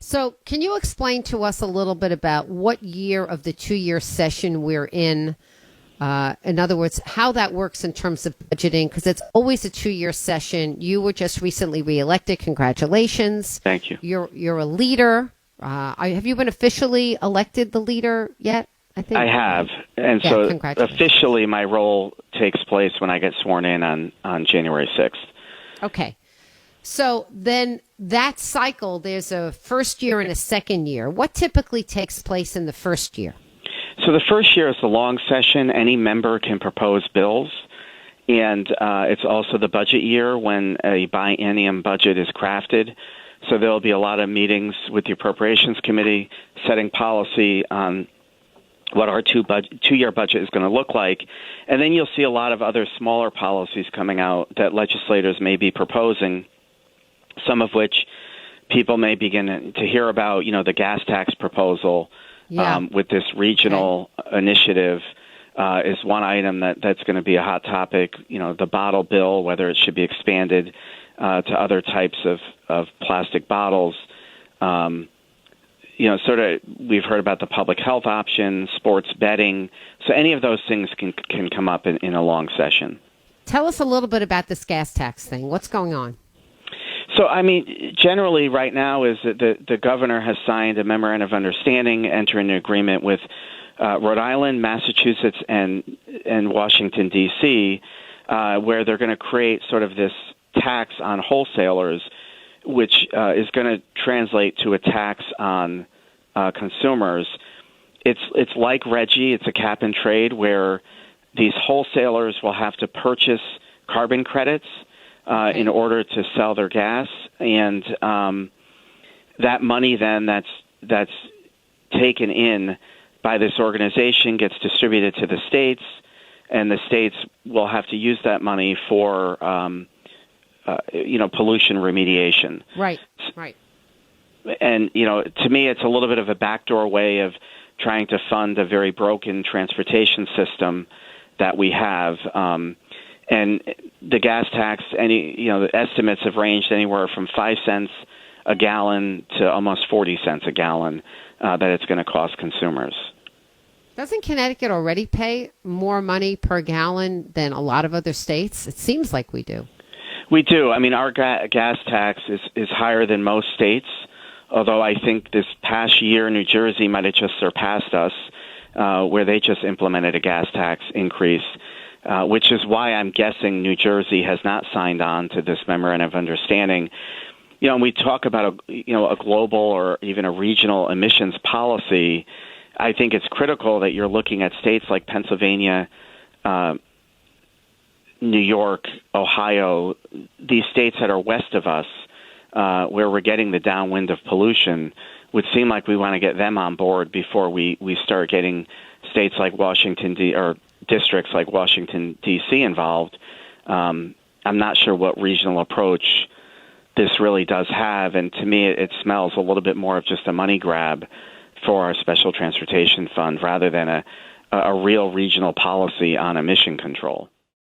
So can you explain to us a little bit about what year of the 2-year session we're in? In other words, how that works in terms of budgeting, because it's always a 2-year session. You were just recently reelected. Congratulations. Thank you. You're a leader. Have you been officially elected the leader yet? I think I have. And yeah, so officially my role takes place when I get sworn in on January 6th. Okay. So then that cycle, there's a first year and a second year. What typically takes place in the first year? So the first year is the long session. Any member can propose bills. And it's also the budget year when a biennium budget is crafted. So there'll be a lot of meetings with the Appropriations Committee setting policy on what our two-year budget is going to look like. And then you'll see a lot of other smaller policies coming out that legislators may be proposing, some of which people may begin to hear about, the gas tax proposal with this regional initiative is one item that's going to be a hot topic. The bottle bill, whether it should be expanded to other types of plastic bottles. Sort of we've heard about the public health option, sports betting. So any of those things can come up in a long session. Tell us a little bit about this gas tax thing. What's going on? So, generally right now is that the governor has signed a memorandum of understanding, entering an agreement with Rhode Island, Massachusetts, and Washington, D.C., where they're going to create sort of this tax on wholesalers, which is going to translate to a tax on consumers. It's like Reggie. It's a cap and trade where these wholesalers will have to purchase carbon credits in order to sell their gas, and that money then that's taken in by this organization gets distributed to the states, and the states will have to use that money for pollution remediation. Right. And to me, it's a little bit of a backdoor way of trying to fund a very broken transportation system that we have. And the gas tax, the estimates have ranged anywhere from 5 cents a gallon to almost 40 cents a gallon that it's going to cost consumers. Doesn't Connecticut already pay more money per gallon than a lot of other states? It seems like we do. We do. Our gas tax is higher than most states, although I think this past year New Jersey might have just surpassed us, where they just implemented a gas tax increase. Which is why I'm guessing New Jersey has not signed on to this memorandum of understanding. When we talk about a global or even a regional emissions policy, I think it's critical that you're looking at states like Pennsylvania, New York, Ohio, these states that are west of us, where we're getting the downwind of pollution. Would seem like we want to get them on board before we start getting states like or districts like Washington, D.C. involved. I'm not sure what regional approach this really does have, and to me it smells a little bit more of just a money grab for our Special Transportation Fund rather than a real regional policy on emission control.